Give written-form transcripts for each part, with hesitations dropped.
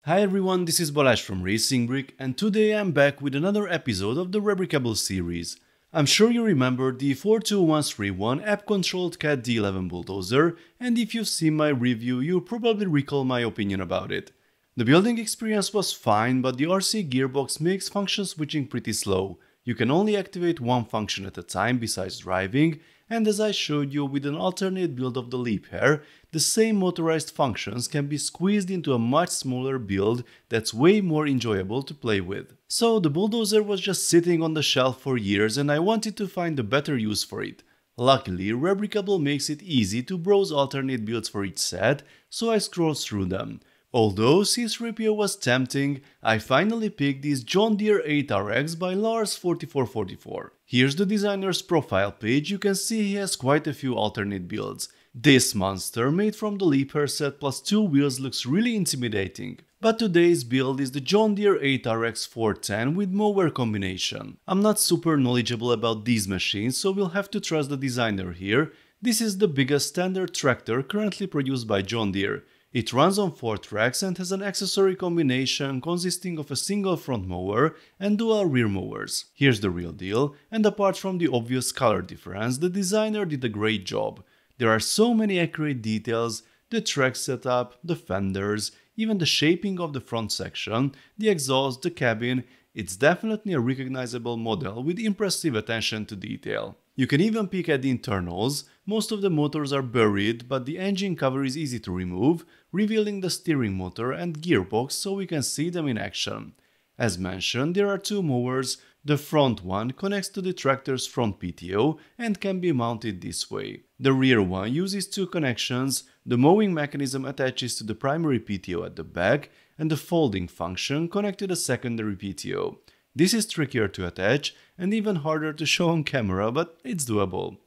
Hi everyone, this is Balázs from RacingBrick, and today I'm back with another episode of the Rebrickable series. I'm sure you remember the 42131 app-controlled CAT D11 Bulldozer, and if you've seen my review, you probably recall my opinion about it. The building experience was fine, but the RC gearbox makes function switching pretty slow. You can only activate one function at a time besides driving, and as I showed you with an alternate build of the leap hair, the same motorized functions can be squeezed into a much smaller build that's way more enjoyable to play with. So the bulldozer was just sitting on the shelf for years and I wanted to find a better use for it. Luckily, Rebrickable makes it easy to browse alternate builds for each set, so I scrolled through them. Although C-3PO was tempting, I finally picked this John Deere 8RX by Lars4444. Here's the designer's profile page. You can see he has quite a few alternate builds. This monster made from the leap hair set plus two wheels looks really intimidating. But today's build is the John Deere 8RX 410 with mower combination. I'm not super knowledgeable about these machines, so we'll have to trust the designer here. This is the biggest standard tractor currently produced by John Deere. It runs on 4 tracks and has an accessory combination consisting of a single front mower and dual rear mowers. Here's the real deal, and apart from the obvious color difference, the designer did a great job. There are so many accurate details: the track setup, the fenders, even the shaping of the front section, the exhaust, the cabin. It's definitely a recognizable model with impressive attention to detail. You can even peek at the internals. Most of the motors are buried, but the engine cover is easy to remove, revealing the steering motor and gearbox so we can see them in action. As mentioned, there are two mowers. The front one connects to the tractor's front PTO and can be mounted this way. The rear one uses two connections. The mowing mechanism attaches to the primary PTO at the back, and the folding function connects to the secondary PTO. This is trickier to attach and even harder to show on camera, but it's doable.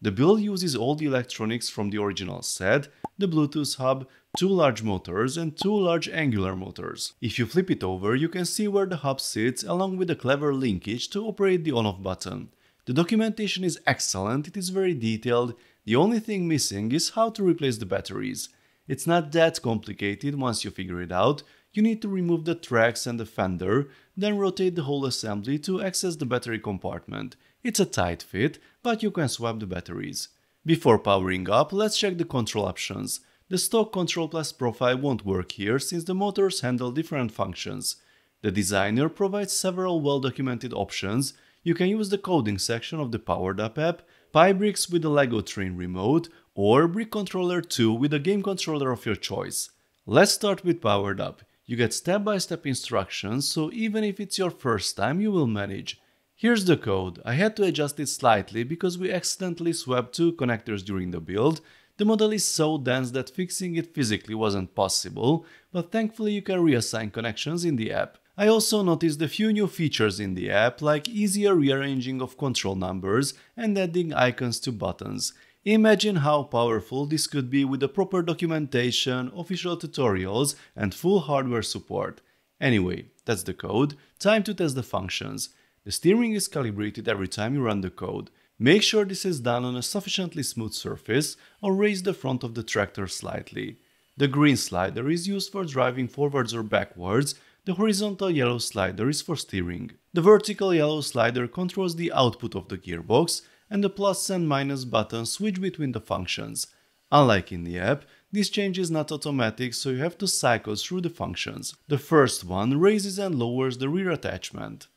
The build uses all the electronics from the original set, the Bluetooth hub, two large motors and two large angular motors. If you flip it over, you can see where the hub sits along with a clever linkage to operate the on-off button. The documentation is excellent, it is very detailed. The only thing missing is how to replace the batteries. It's not that complicated once you figure it out. You need to remove the tracks and the fender, then rotate the whole assembly to access the battery compartment. It's a tight fit, but you can swap the batteries. Before powering up, let's check the control options. The stock Control Plus profile won't work here since the motors handle different functions. The designer provides several well-documented options. You can use the coding section of the Powered Up app, Bricks with the LEGO Train remote, or Brick Controller 2 with a game controller of your choice. Let's start with Powered Up. You get step-by-step instructions, so even if it's your first time, you will manage. Here's the code. I had to adjust it slightly because we accidentally swapped two connectors during the build. The model is so dense that fixing it physically wasn't possible, but thankfully you can reassign connections in the app. I also noticed a few new features in the app, like easier rearranging of control numbers and adding icons to buttons. Imagine how powerful this could be with the proper documentation, official tutorials, and full hardware support. Anyway, that's the code. Time to test the functions. The steering is calibrated every time you run the code. Make sure this is done on a sufficiently smooth surface or raise the front of the tractor slightly. The green slider is used for driving forwards or backwards. The horizontal yellow slider is for steering. The vertical yellow slider controls the output of the gearbox, and the plus and minus buttons switch between the functions. Unlike in the app, this change is not automatic, so you have to cycle through the functions. The first one raises and lowers the rear attachment.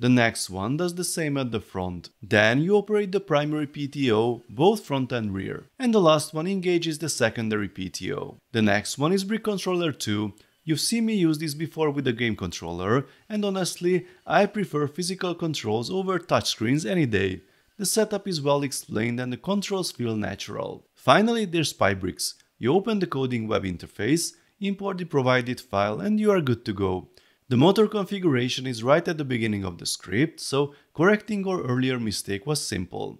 The next one does the same at the front. Then you operate the primary PTO, both front and rear. And the last one engages the secondary PTO. The next one is Brick Controller 2. You've seen me use this before with the game controller, and honestly, I prefer physical controls over touchscreens any day. The setup is well explained and the controls feel natural. Finally, there's Bricks. You open the coding web interface, import the provided file, and you are good to go. The motor configuration is right at the beginning of the script, so correcting our earlier mistake was simple.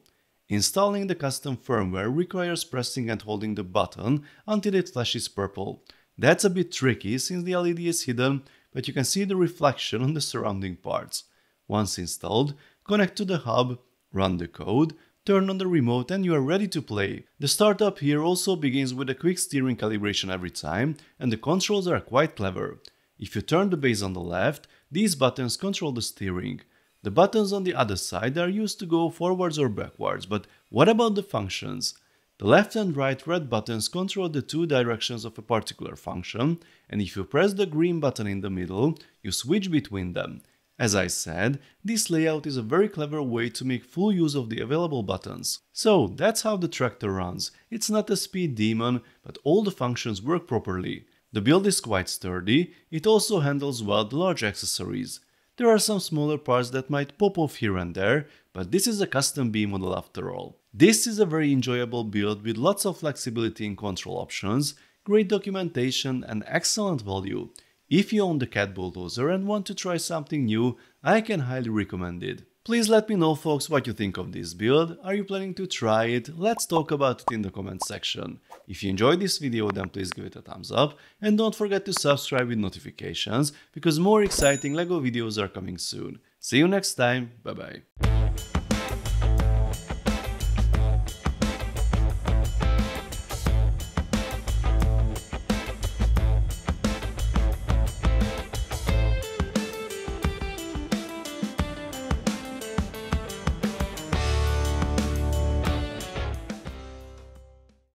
Installing the custom firmware requires pressing and holding the button until it flashes purple. That's a bit tricky since the LED is hidden, but you can see the reflection on the surrounding parts. Once installed, connect to the hub, run the code, turn on the remote and you are ready to play. The startup here also begins with a quick steering calibration every time, and the controls are quite clever. If you turn the base on the left, these buttons control the steering. The buttons on the other side are used to go forwards or backwards, but what about the functions? The left and right red buttons control the two directions of a particular function, and if you press the green button in the middle, you switch between them. As I said, this layout is a very clever way to make full use of the available buttons. So that's how the tractor runs. It's not a speed demon, but all the functions work properly. The build is quite sturdy, it also handles well the large accessories. There are some smaller parts that might pop off here and there, but this is a custom B model after all. This is a very enjoyable build with lots of flexibility in control options, great documentation and excellent value. If you own the CAT Bulldozer and want to try something new, I can highly recommend it. Please let me know, folks, what you think of this build. Are you planning to try it? Let's talk about it in the comment section. If you enjoyed this video, then please give it a thumbs up and don't forget to subscribe with notifications because more exciting LEGO videos are coming soon. See you next time, bye bye.